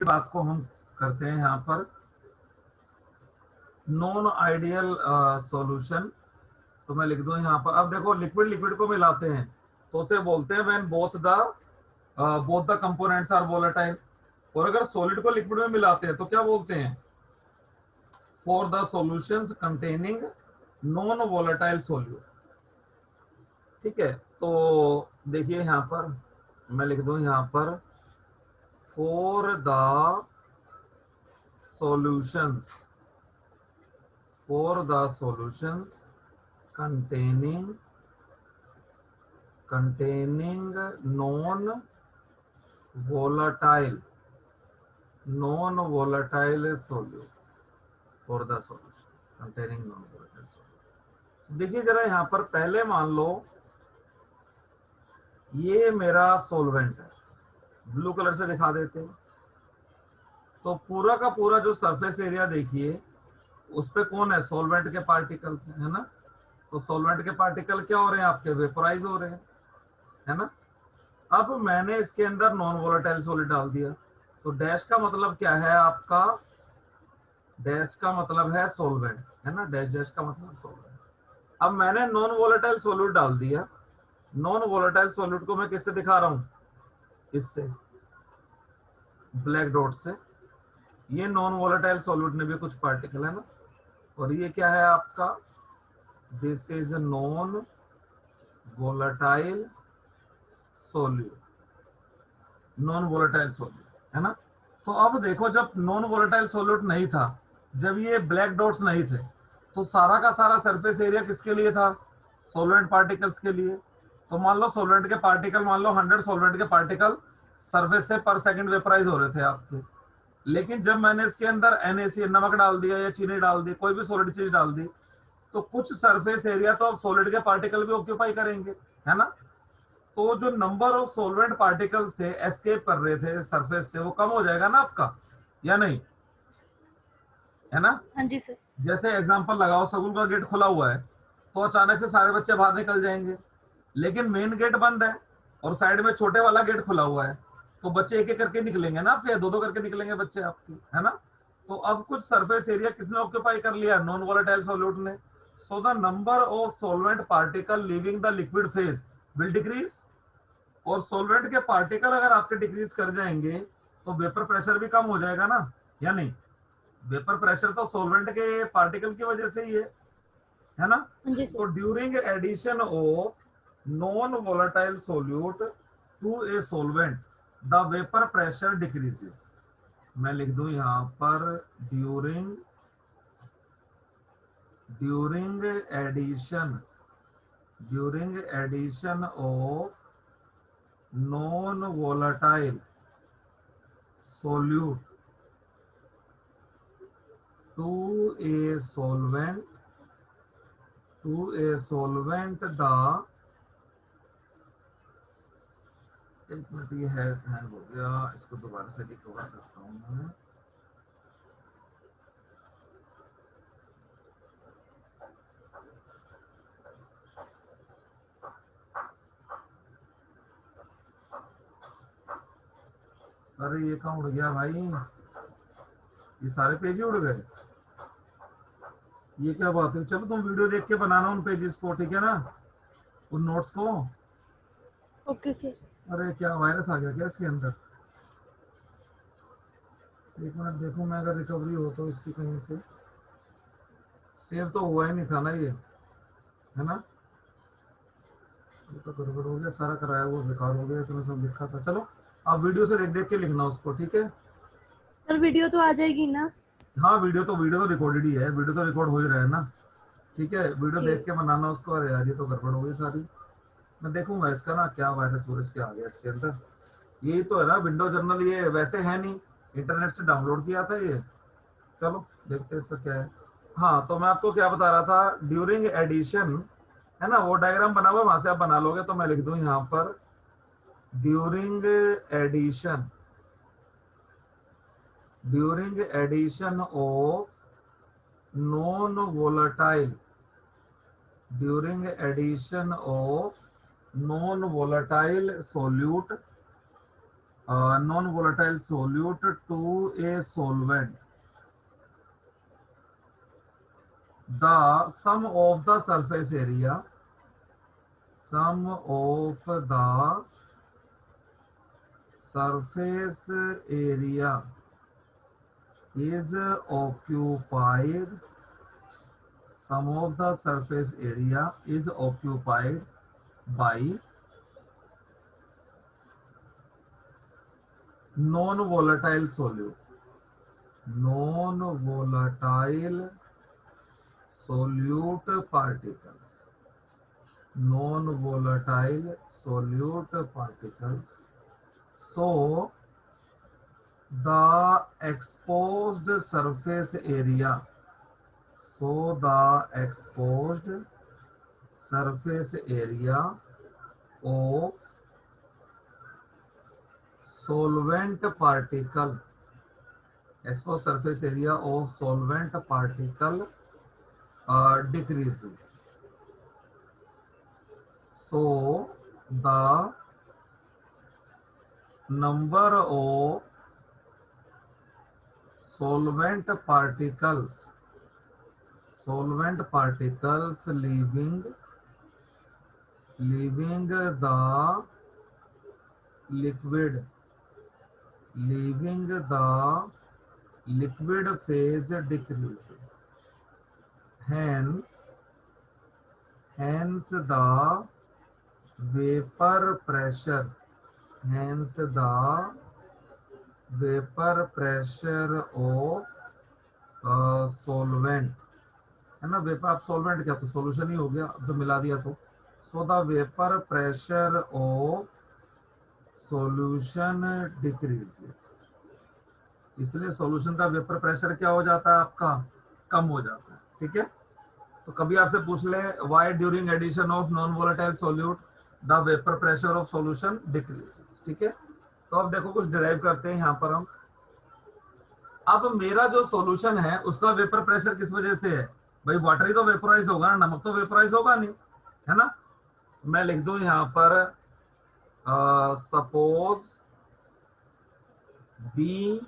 बात को हम करते हैं यहाँ पर नॉन आइडियल सॉल्यूशन। तो मैं लिख दूं यहाँ पर, अब देखो लिक्विड लिक्विड को मिलाते हैं तो उसे बोलते हैं when both the components are volatile. और अगर सॉलिड को लिक्विड में मिलाते हैं तो क्या बोलते हैं, for the solutions containing non volatile solute. ठीक है, तो देखिए यहाँ पर मैं लिख दूं यहाँ पर for the solutions containing non-volatile solute for the solution containing non-volatile solute। देखिए जरा यहाँ पर पहले मान लो ये मेरा सॉल्वेंट है, ब्लू कलर से दिखा देते हैं। तो पूरा का पूरा जो सरफेस एरिया देखिए उस पे कौन है, सॉल्वेंट के पार्टिकल्स है ना। तो सॉल्वेंट के पार्टिकल क्या हो रहे हैं आपके, वेपोराइज हो रहे हैं, है ना। अब मैंने इसके अंदर नॉन वोलेटाइल सॉलिड डाल दिया, तो डैश का मतलब क्या है आपका, डैश का मतलब है सॉल्वेंट, है ना, डैश डैश का मतलब सॉल्वेंट। अब मैंने नॉन वोलेटाइल सॉल्यूट डाल दिया। नॉन वोलेटाइल सॉल्यूट को मैं किससे दिखा रहा हूं, इससे, ब्लैक डॉट से। ये नॉन वोलेटाइल सॉल्यूट में भी कुछ पार्टिकल है ना, और ये क्या है आपका, this is non volatile solute, non volatile solute, है ना। तो अब देखो जब नॉन वोलेटाइल सॉल्यूट नहीं था, जब ये ब्लैक डॉट्स नहीं थे, तो सारा का सारा सरफेस एरिया किसके लिए था, सॉल्वेंट पार्टिकल्स के लिए। तो मान लो सॉल्वेंट के पार्टिकल, मान लो 100 सॉल्वेंट के पार्टिकल सरफेस से पर सेकंड वेपराइज हो रहे थे आपके। लेकिन जब मैंने इसके अंदर NaCl नमक डाल दिया या चीनी डाल दी, कोई भी सॉलिड चीज डाल दी, तो कुछ सरफेस एरिया तो अब सॉलिड के पार्टिकल भी ऑक्यूपाई करेंगे, है ना। तो जो नंबर ऑफ सॉल्वेंट पार्टिकल्स थे एस्केप कर रहे थे सरफेस से, वो कम हो जाएगा ना आपका, या नहीं, है ना। हाँ जी सर। जैसे एग्जांपल लगाओ, स्कूल का गेट खुला हुआ है तो अचानक से सारे बच्चे बाहर निकल जाएंगे, लेकिन मेन गेट बंद है और साइड में छोटे वाला गेट खुला हुआ है, तो बच्चे एक एक करके निकलेंगे ना आपके, दो दो करके निकलेंगे बच्चे आपके, है ना। तो अब कुछ सरफेस एरिया किसने ऑक्यूपाई कर लिया, नॉन वोलेटाइल सॉल्यूट ने। So the number of solvent particle living the liquid phase will decrease. और सॉल्वेंट के पार्टिकल अगर आपके डिक्रीज कर जाएंगे तो वेपर प्रेशर भी कम हो जाएगा ना, या नहीं। वेपर प्रेशर तो सॉल्वेंट के पार्टिकल की वजह से ही है ना। हाँ जी तो sir. During addition of non volatile solute to a solvent the vapour pressure decreases. मैं लिख दूं यहां पर during addition of non volatile solute to a solvent the, एक मिनट ये हैंग हो गया, इसको दोबारा से रिकवर करता हूँ मैं। अरे ये कहाँ उड़ गया भाई, ये सारे पेज ही उड़ गए, ये क्या बात है। चलो तुम वीडियो देख के बनाना उन पेजेस को, ठीक है ना, उन नोट्स को। Okay sir. अरे क्या वायरस आ गया क्या इसके अंदर, एक मिनट देखूं मैं, अगर रिकवरी हो तो इसकी कहीं से। सेव तो हुआ ही नहीं था ना ये, है ना। ये तो गड़बड़ हो गया, सारा कराया वो बेकार हो गया, इतना सब लिखा था। चलो आप वीडियो से देख देख के लिखना उसको, ठीक है। सर वीडियो तो आ जाएगी ना। हाँ वीडियो तो रिकॉर्डेड ही है, वीडियो तो रिकॉर्ड हो ही रहा है ना, ठीक है। वीडियो जी। देख के बनाना उसको। अरे यार ये तो गड़बड़ हो गई सारी। मैं देखूंगा इसका ना क्या वायरस वोरस क्या आ गया इसके अंदर। यही तो है ना विंडो जर्नल, ये वैसे है नहीं, इंटरनेट से डाउनलोड किया था ये। चलो देखते हैं इसका क्या है। हाँ तो मैं आपको क्या बता रहा था, ड्यूरिंग एडिशन, है ना, वो डायग्राम बना हुआ है, वहां से आप बना लोगे। तो मैं लिख दूं यहाँ पर during addition of non volatile solute non volatile solute to a solvent, the sum of the surface area, sum of the surface area is occupied, sum of the surface area is occupied by non-volatile solute, non-volatile solute particles, non-volatile solute particles. So the exposed surface area, so the exposed surface area of solvent particle, exposed surface area of solvent particle decreases. So the number of solvent particles leaving the liquid phase decreases. Hence the vapor pressure, of solvent, है ना, vapour of solvent क्या, तो solution ही हो गया, अब तो मिला दिया तो. So the vapour pressure of solution decreases, इसलिए सॉल्यूशन का वेपर प्रेशर क्या हो जाता है आपका, कम हो जाता है. ठीक है, तो कभी आपसे पूछ ले why during addition of non volatile solute the vapour pressure of solution decreases. ठीक है, तो अब देखो कुछ डिराइव करते हैं यहाँ पर हम. अब मेरा जो सॉल्यूशन है उसका वेपर प्रेशर किस वजह से है, भाई वाटर ही तो वेपराइज होगा ना, नमक तो वेपराइज होगा नहीं, है ना. मैं लिख दूं यहाँ पर suppose B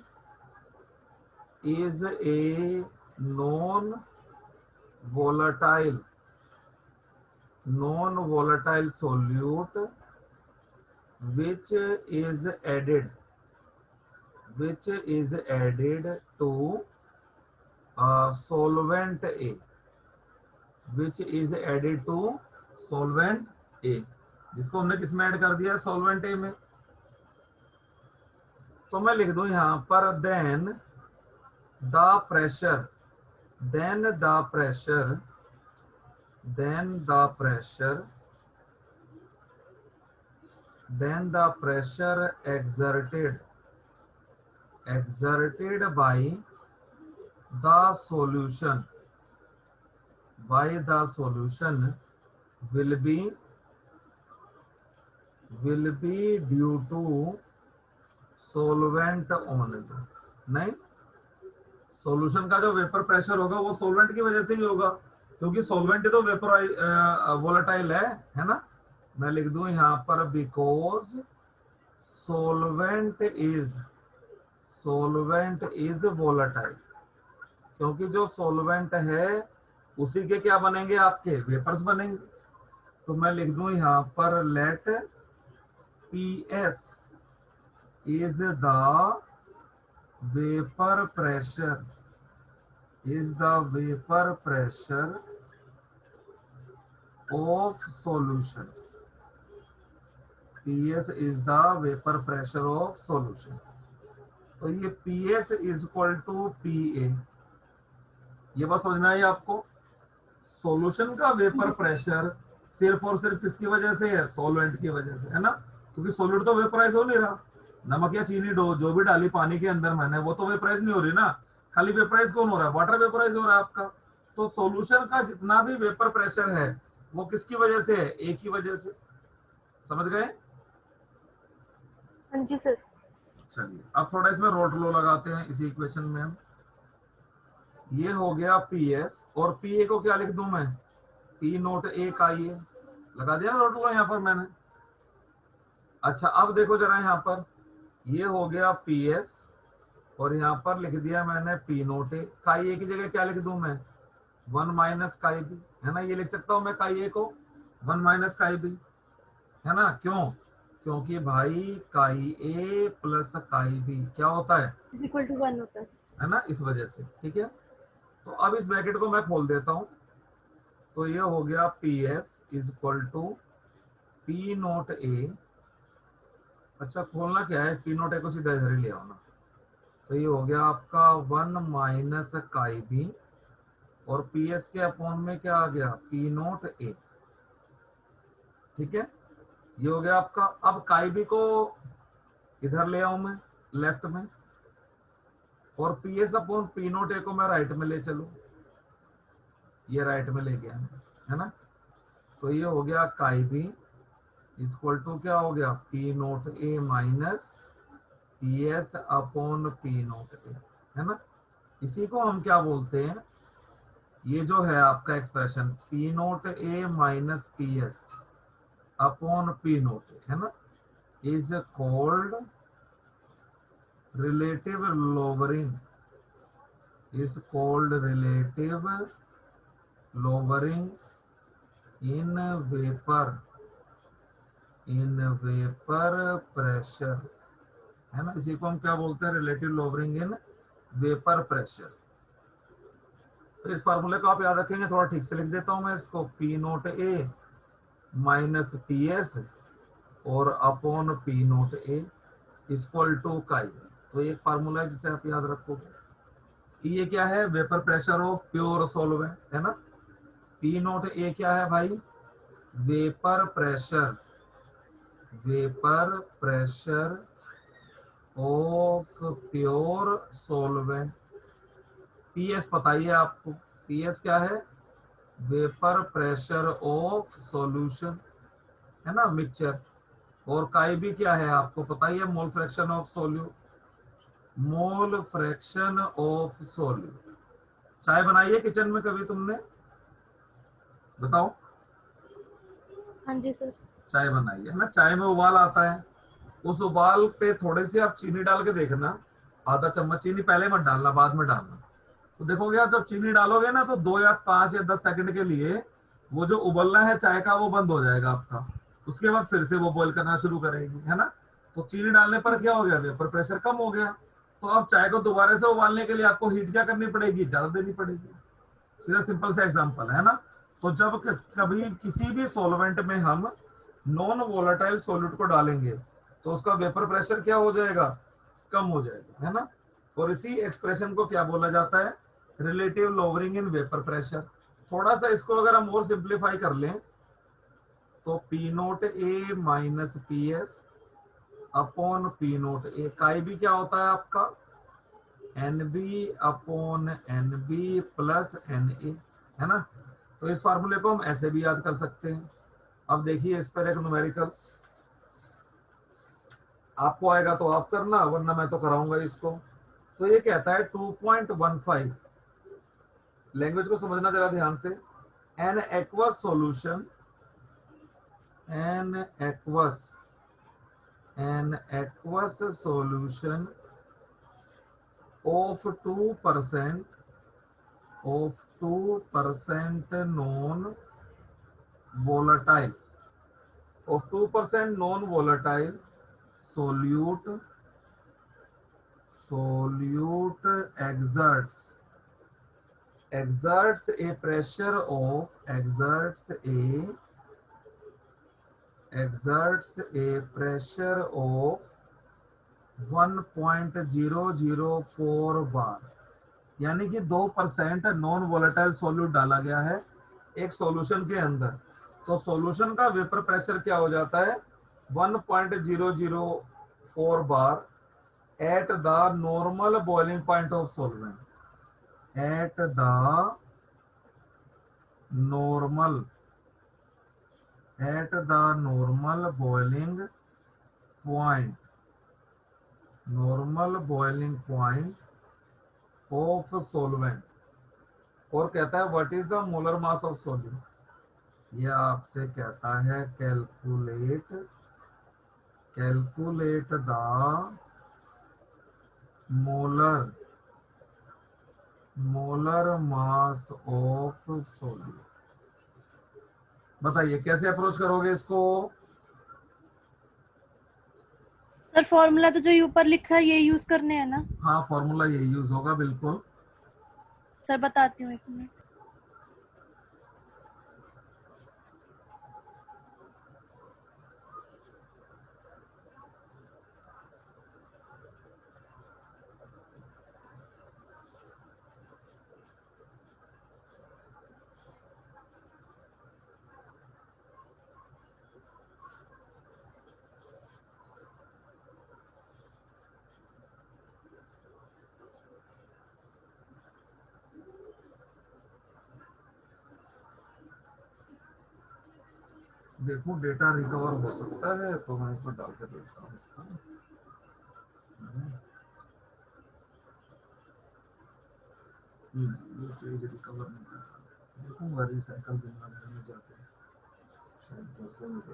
is a non volatile solute which is added to solvent A, जिसको हमने किसमें ऐड कर दिया, सॉल्वेंट ए में. तो मैं लिख दूं यहां पर then the pressure exerted by the solution will be due to solvent only. नहीं, सॉल्यूशन का जो वेपर प्रेशर होगा वो सॉल्वेंट की वजह से ही होगा, क्योंकि सॉल्वेंट तो वेपर वोलेटाइल है ना. मैं लिख दूं यहाँ पर बिकॉज सॉल्वेंट इज वोलेटाइल, क्योंकि जो सॉल्वेंट है उसी के क्या बनेंगे, आपके वेपर्स बनेंगे. तो मैं लिख दूं यहाँ पर late PS is the vapor pressure of solution. PS is the vapor pressure of solution. तो ये PS is equal to PA, ये बात समझना है आपको. सॉल्यूशन का वेपर प्रेशर सिर्फ और सिर्फ किसकी वजह से है, सॉल्वेंट की वजह से, है ना, क्योंकि सॉल्यूट तो वेपराइज हो नहीं रहा. नमक या चीनी जो भी डाली पानी के अंदर मैंने, वो तो वेपराइज नहीं हो रही ना, खाली वेपराइज कौन हो रहा है, वाटर वेपराइज हो रहा है आपका. तो सॉल्यूशन का जितना भी वेपर प्रेशर है वो किसकी वजह से है, एक ही वजह से. समझ गए? हाँ जी सर. चलिए अब थोड़ा इसमें रोट लो लगाते हैं इसी इक्वेशन में हम. ये हो गया PS, और PA को क्या लिख दूं मैं, P नोट A का, ये लगा दिया रोट लो यहाँ पर मैंने. अच्छा अब देखो जरा यहाँ पर, ये हो गया पी एस, और यहाँ पर लिख दिया मैंने पी नोट ए। काई ए की जगह क्या लिख दूं मैं, 1 माइनस काई बी, है ना। ये लिख सकता हूं मैं काई ए को 1 माइनस काई बी, है ना। क्यों, क्योंकि भाई काई ए प्लस काई बी क्या होता इज इक्वल टू 1 होता है। है ना, इस वजह से। ठीक है, तो अब इस ब्रैकेट को मैं खोल देता हूं, तो ये हो गया P S is equal to P naught A. अच्छा, खोलना क्या है, पी नोट ए को सीधा इधर ही ले आओ ना। तो ये हो गया आपका 1 माइनस काई बी, और पी एस के अपॉन में क्या आ गया, पी नोट ए। ठीक है, ये हो गया आपका। अब काई बी को इधर ले आऊं मैं लेफ्ट में, और P S upon P naught A को मैं राइट में ले चलूं, ये राइट में ले गया है ना। तो ये हो गया काई बी इक्वल टू क्या हो गया, P naught A minus P S upon P naught A, है ना। इसी को हम क्या बोलते हैं, ये जो है आपका expression P naught A minus P S upon P naught A, है ना, is called relative lowering, is called relative lowering in vapor pressure, है ना। इसी को हम क्या बोलते हैं, relative lowering in vapour pressure. तो इस फार्मूले को आप याद रखेंगे, थोड़ा ठीक से लिख देता हूं मैं इसको, P naught A minus P S और upon P naught A equal to chi. तो एक फार्मूला है जिसे आप याद रखोगे। ये क्या है, vapour pressure of pure solvent, है ना। पी नोट ए क्या है भाई, vapour pressure, vapour pressure of pure solvent. P S पता ही है आपको, पी एस क्या है, वेपर प्रेशर ऑफ सॉल्यूशन, है ना, मिक्सचर। और काई भी क्या है आपको पता ही है, mole fraction of solute, mole fraction of solute. चाय बनाई है किचन में कभी तुमने, बताओ। हाँ जी सर। चाय बनाई है ना, चाय में उबाल आता है, उस उबाल पे थोड़ी सी आप चीनी डाल के देखना, आधा चम्मच चीनी, पहले मत डालना बाद में डालना। तो देखोगे आप जब चीनी डालोगे ना, तो 2 या 5 या 10 सेकंड के लिए वो जो उबलना है चाय का वो बंद हो जाएगा आपका। उसके बाद फिर से वो बॉईल करना शुरू करेगी, है ना। तो चीनी डालने पर क्या हो गया, वेपर प्रेशर कम हो गया। तो अब चाय को दोबारा से उबालने के लिए आपको हीट क्या करनी पड़ेगी, ज्यादा देनी पड़ेगी। सीधा सिंपल सा एग्जांपल है ना। तो जब कभी किसी भी सॉल्वेंट में हम नॉन वोलेटाइल सॉल्यूट को डालेंगे, तो उसका वेपर प्रेशर क्या हो जाएगा, कम हो जाएगा, है ना। और इसी एक्सप्रेशन को क्या बोला जाता है, relative lowering in vapour pressure. थोड़ा सा इसको अगर हम और सिंप्लीफाई कर लें, तो P naught A minus P S upon P naught A, chi B क्या होता है आपका, N B upon N B plus N A, है ना। तो इस फार्मूले को हम ऐसे भी याद कर सकते हैं। अब देखिए इस पर एक न्यूमेरिकल, आपको आएगा तो आप करना, वरना मैं तो कराऊंगा इसको। तो ये कहता है 2.15, लैंग्वेज को समझना जरा ध्यान से। An aqueous solution, an aqueous, an aqueous solution of 2% of 2% non volatile, of 2% non volatile solute, solute exerts a pressure of, exerts a pressure of 1.004 बार, यानी कि 2% नॉन वोलेटाइल सॉल्यूट डाला गया है एक सॉल्यूशन के अंदर। तो सॉल्यूशन का वेपर प्रेशर क्या हो जाता है, 1.004 bar at the normal boiling point of solvent, at the normal, at the normal boiling point, normal boiling point of solvent. और कहता है what is the molar mass of sodium, यह आपसे कहता है calculate, calculate the molar mass of solute. बताइए कैसे approach करोगे इसको? सर फॉर्मूला तो जो ये ऊपर लिखा है ये यूज करने हैं ना? हाँ, फॉर्मूला ये यूज होगा बिल्कुल। सर बताती हूँ, एक मिनट। देखो डेटा रिकवर हो सकता है तो मैं इसको डाल के देखता हूँ इसका। ये पेज रिकवर नहीं कर रहा। देखूंगा रिसाइकल बिन वगैरह में जाके, शायद 10 दिन के।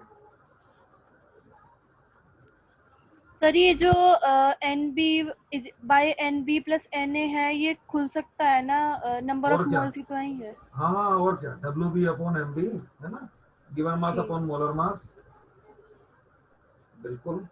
सर ये जो N B by N B plus N A है, ये खुल सकता है ना? नंबर और ऑफ क्या? मोल्स की तो वही है। हाँ हाँ, और क्या, W B upon M B है ना, गिवन मास ठीक। Upon molar mass. बिल्कुल।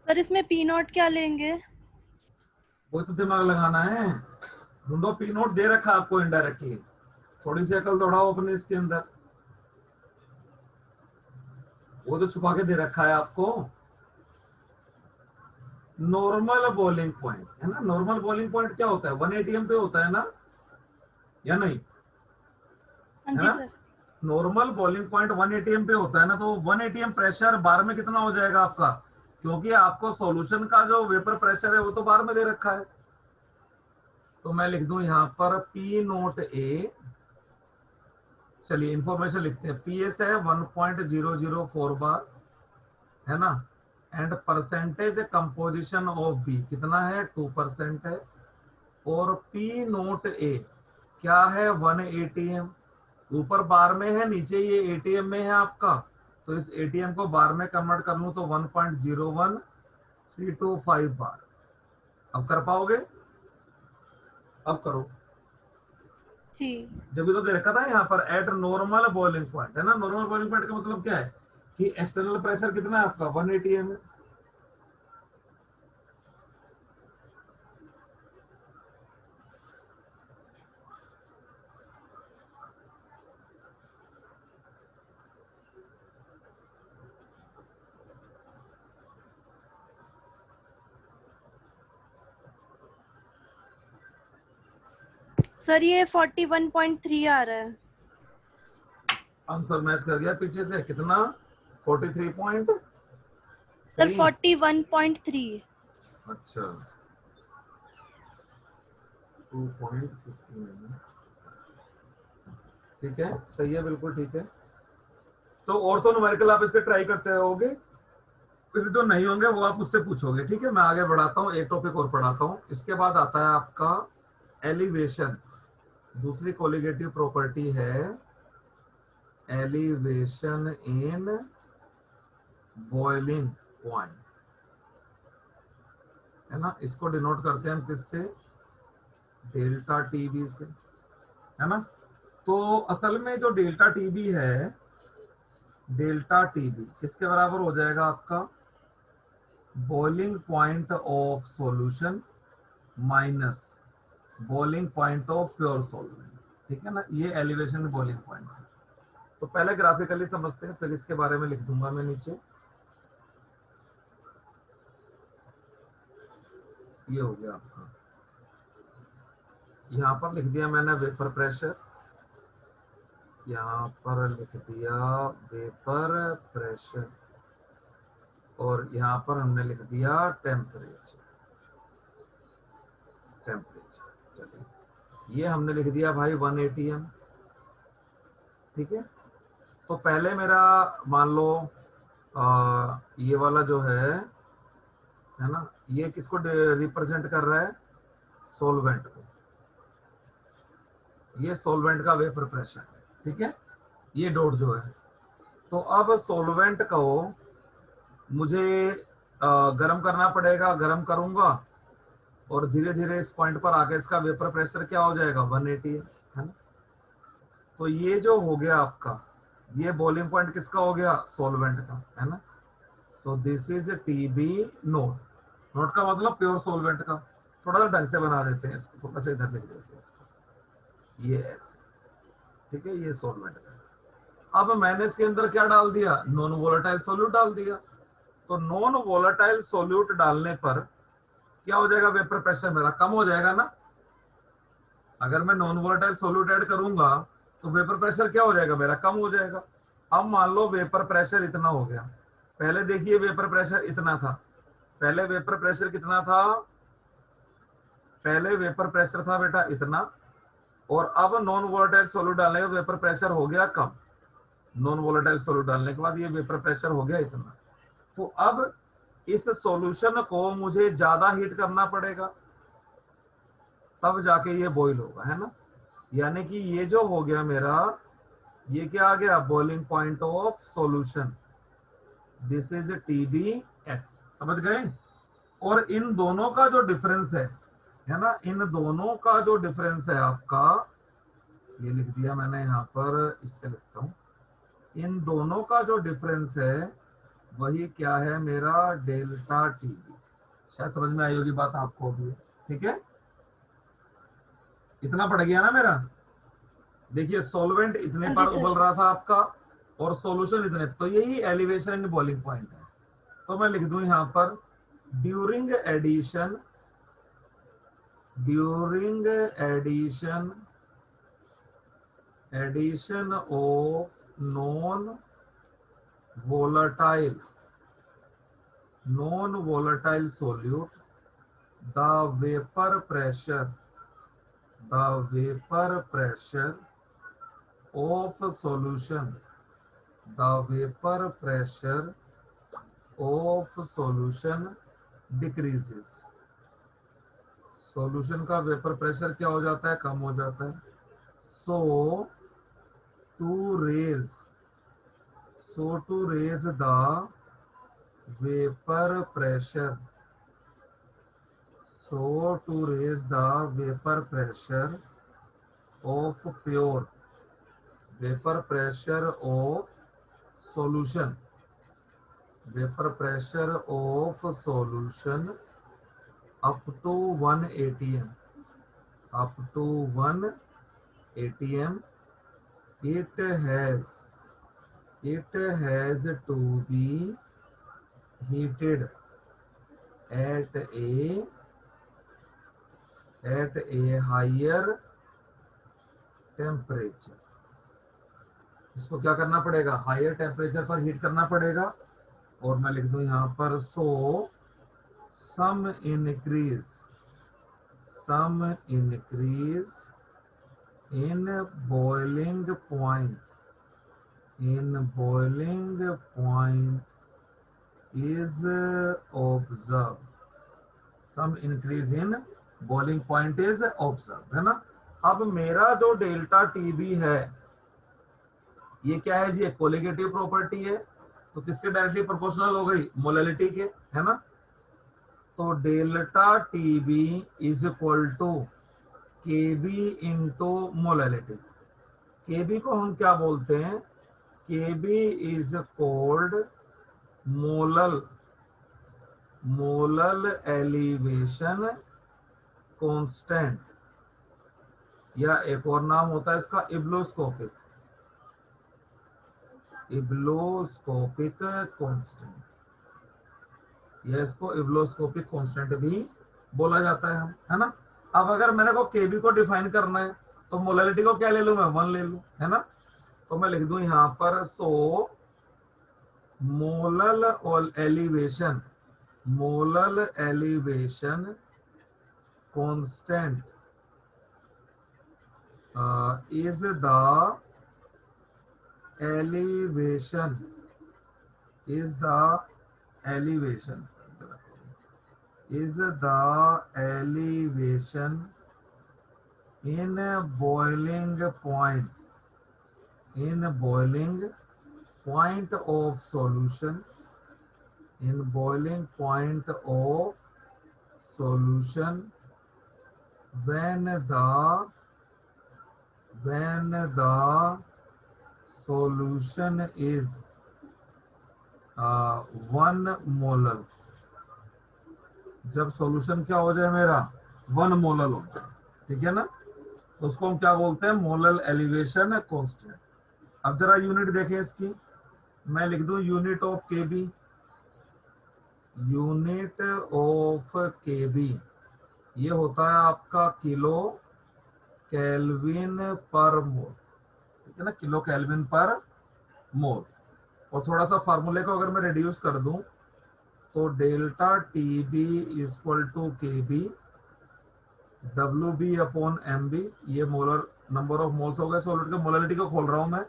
सर इसमें पी नॉट क्या लेंगे? वो तो दिमाग लगाना है। ढूंढो, पी नोट दे रखा है आपको इनडायरेक्टली, थोड़ी सी अकल दौड़ाओ अपने इसके अंदर। वो तो छुपा के दे रखा है आपको। नॉर्मल बॉलिंग पॉइंट है ना, नॉर्मल बॉलिंग पॉइंट क्या होता है? 1 एटीएम पे होता है ना, या नहीं? हाँ है जी ना, sir. Normal bowling point 1 ATM पे होता है ना, तो 1 एटीएम प्रेशर बार में कितना हो जाएगा आपका? क्योंकि आपको सॉल्यूशन का जो वेपर प्रेशर है वो तो बार में दे रखा है। तो मैं लिख दूं यहां पर पी नोट ए, चलिए इंफॉर्मेशन लिखते हैं। पी एस है 1.004 बार, है ना, and percentage composition of B कितना है? 2% है। और पी नोट ए क्या है? 1 एटीएम। ऊपर बार में है, नीचे ये एटीएम में है आपका, तो इस एटीएम को बार में कन्वर्ट कर लूं तो 1.01325 बार। अब कर पाओगे? अब करो। जी। जब भी तो दे रखा था यहाँ पर एट नॉर्मल बॉइलिंग पॉइंट, है ना। नॉर्मल बॉइलिंग पॉइंट का मतलब क्या है कि एक्सटर्नल प्रेशर कितना है आपका 180 एम। सर ये 41.3 आ रहा है। आंसर मैच कर गया पीछे से, कितना 43.3। सर 41.3। अच्छा 2.15, ठीक है, सही है, बिल्कुल ठीक है। तो और तो न्यूमेरिकल आप इसके ट्राई करते रहोगे, फिर जो नहीं होंगे वो आप मुझसे पूछोगे, ठीक है। मैं आगे बढ़ाता हूँ, एक टॉपिक और पढ़ाता हूँ। इसके बाद आता है आपका एलिवेशन। दूसरी कोलिगेटिव प्रॉपर्टी है एलिवेशन इन बॉइलिंग पॉइंट, है ना। इसको डिनोट करते हैं हम किससे, डेल्टा टीबी से, है ना। तो असल में जो डेल्टा टीबी है, डेल्टा टीबी किसके बराबर हो जाएगा आपका, boiling point of solution minus boiling point of pure solvent, ठीक है ना। ये एलिवेशन बॉइलिंग पॉइंट है। तो पहले ग्राफिकली समझते हैं, फिर इसके बारे में लिख दूंगा मैं नीचे। ये हो गया आपका, यहाँ पर लिख दिया मैंने वेपर प्रेशर, यहाँ पर लिख दिया वेपर प्रेशर, और यहाँ पर हमने लिख दिया टेम्परेचर। टेम्परेचर चलिए, ये हमने लिख दिया भाई 180 एम, ठीक है। तो पहले मेरा मान लो ये वाला जो है ना, ये किसको रिप्रेजेंट कर रहा है, सोलवेंट को। ये सोलवेंट का वेपर प्रेशर है, ठीक है, ये डॉट जो है। तो अब सोलवेंट को मुझे गर्म करना पड़ेगा, गर्म करूंगा और धीरे धीरे इस पॉइंट पर आके इसका वेपर प्रेशर क्या हो जाएगा 180, है ना। तो ये जो हो गया आपका, ये बॉइलिंग पॉइंट किसका हो गया, सोलवेंट का, है ना। So this is TB note. Note का मतलब प्योर सोलवेंट का। थोड़ा सा ढंग से बना देते हैं इसको, थोड़ा सा इधर लिख देते हैं इसको, ये ऐसे, ठीक है, ये सोलवेंट का। अब मैंने इसके अंदर क्या डाल दिया, नॉन वोलेटाइल सोल्यूट डाल दिया। तो नॉन वोलेटाइल सोल्यूट डालने पर क्या हो जाएगा, वेपर प्रेशर मेरा कम हो जाएगा ना। अगर मैं नॉन वोलेटाइल सोल्यूट ऐड करूंगा तो वेपर प्रेशर क्या हो जाएगा, मेरा कम हो जाएगा। अब मान लो वेपर प्रेशर इतना हो गया, पहले देखिए वेपर प्रेशर इतना था, पहले वेपर प्रेशर कितना था, पहले वेपर प्रेशर था बेटा इतना, और अब नॉन वोलेटाइल सोल्यूट डालने का वेपर प्रेशर हो गया कम। नॉन वोलेटाइल सोल्यूट डालने के बाद ये वेपर प्रेशर हो गया इतना। तो अब इस सॉल्यूशन को मुझे ज्यादा हीट करना पड़ेगा, तब जाके ये बॉईल होगा, है ना। यानी कि ये जो हो गया मेरा, ये क्या आ गया, boiling point of solution, this is TBS, समझ गए। और इन दोनों का जो डिफरेंस है ना, इन दोनों का जो डिफरेंस है आपका, ये लिख दिया मैंने यहाँ पर, इससे लिखता हूँ, इन दोनों का जो डिफरेंस है वही क्या है मेरा, डेल्टा टीबी। शायद समझ में आई होगी बात आपको भी, ठीक है। इतना पड़ गया ना मेरा। देखिए सॉल्वेंट इतने हाँ जी पर सर। उबल रहा था आपका, और सॉल्यूशन इतने, तो यही एलिवेशन इन बॉइलिंग पॉइंट है। तो मैं लिख दूं यहाँ पर, during addition, during addition, addition of volatile non volatile solute, the vapor pressure, the vapor pressure of solution, the vapor pressure of solution decreases। Solution का वेपर प्रेशर क्या हो जाता है, कम हो जाता है। So to raise, so to raise the vapor pressure, so to raise the vapor pressure of pure, vapor pressure of solution, vapor pressure of solution up to 1 atm, up to 1 atm. It has to be heated at a higher temperature. इसको क्या करना पड़ेगा, higher temperature पर heat करना पड़ेगा। और मैं लिख दूं यहाँ पर so some increase in boiling point is observed, some increase in boiling point is observed, है ना। अब मेरा जो डेल्टा टीबी है ये क्या है जी, कोलिगेटिव प्रॉपर्टी है, तो किसके डायरेक्टली प्रोपोर्शनल हो गई, मोलैलिटी के, है ना। तो delta TB is equal to KB into molality. KB को हम क्या बोलते हैं, KB is called molal elevation constant, या एक और नाम होता है इसका इब्लोस्कोपिक कांस्टेंट, या इसको इब्लोस्कोपिक कांस्टेंट भी बोला जाता है, है ना। अब अगर मैंने को केबी को डिफाइन करना है तो मोलैलिटी को क्या ले लूं, मैं 1 ले लूं, है ना। तो मैं लिख दूं यहां पर so molal elevation constant is the elevation in boiling point of solution, when the solution is 1 molar, जब सॉल्यूशन क्या हो जाए मेरा 1 मोलर हो जाए, ठीक है ना। तो उसको हम क्या बोलते हैं, मोलर एलिवेशन कांस्टेंट। अब जरा यूनिट देखें इसकी, मैं लिख दूं यूनिट ऑफ केबी, ये होता है आपका किलो केल्विन पर मोल, ठीक है ना, किलो केल्विन पर मोल। और थोड़ा सा फार्मूले को अगर मैं रिड्यूस कर दूं तो delta TB equal to KB W B upon M B, ये मोलर नंबर ऑफ मोल्स हो गए सॉल्वेंट के, मोलरिटी को खोल रहा हूं मैं।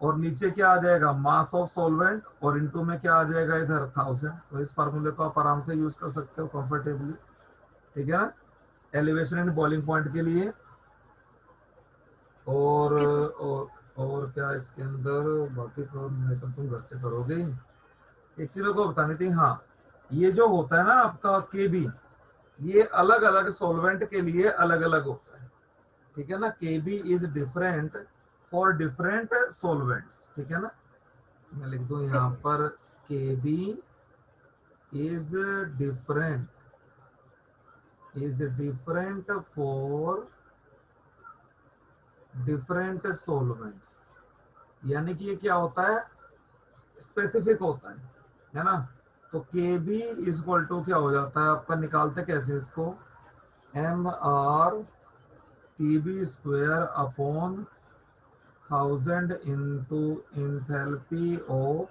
और नीचे क्या आ जाएगा, मास ऑफ सॉल्वेंट, और इनटू में क्या आ जाएगा इधर 1000। तो इस फार्मूले को आप आराम से यूज कर सकते हो कंफर्टेबली, ठीक है ना, एलिवेशन इन बॉइलिंग पॉइंट के लिए। और क्या इसके अंदर, बाकी तो मैं तो तुम घर से करोगे। एक चीज को बतानी थी, हाँ, ये जो होता है ना आपका केबी, ये अलग अलग सॉल्वेंट के लिए अलग अलग होता है, ठीक है ना। KB is different for different solvents, ठीक है ना। मैं लिख दूं यहाँ पर KB is different for different solvents, यानी कि ये क्या होता है, स्पेसिफिक होता है ना। तो Kb इज इक्वल टू क्या हो जाता है आपका, निकालते कैसे इसको, mR/Tb square upon 1000 into enthalpy of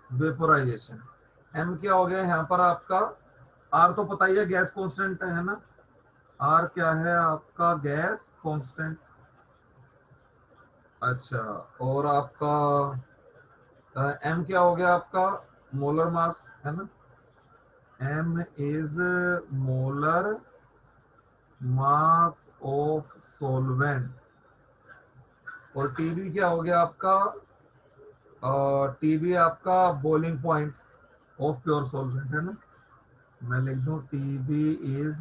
vaporisation. m क्या हो गया यहाँ पर आपका, R तो पता ही है गैस कांस्टेंट है ना, R क्या है आपका, गैस कांस्टेंट। अच्छा, और आपका m क्या हो गया आपका, मोलर मास, है ना। m is molar mass of solvent. और Tb क्या हो गया आपका, Tb आपका boiling point of pure solvent, है ना। मैं लिख दूं Tb is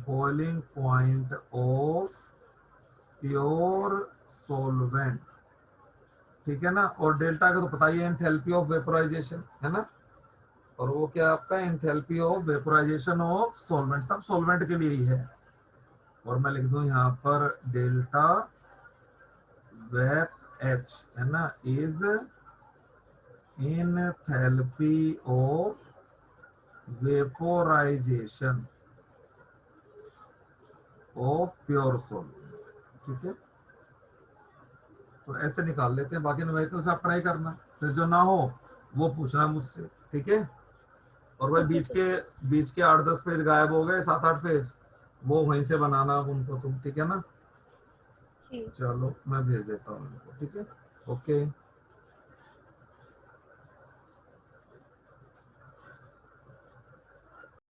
boiling point of pure solvent, ठीक है ना। और डेल्टा का तो पता ही है, एंथैल्पी ऑफ वेपोराइजेशन, है ना। और वो क्या आपका enthalpy of vaporisation of solvent, सब सॉल्वेंट के लिए ही है। और मैं लिख दूं यहाँ पर डेल्टा वेप एच, है ना, is enthalpy of vaporisation of pure solvent, ठीक है। तो ऐसे निकाल लेते हैं, बाकी न्यूमेरिकल से आप ट्राई करना, फिर जो ना हो वो पूछना मुझसे, ठीक है। और भाई ओके सर। बीच के 8-10 पेज गायब हो गए, 7-8 पेज, वो वहीं से बनाना उनको तुम, ठीक है ना। जी। चलो मैं भेज देता हूँ उनको, ठीक है। ओके।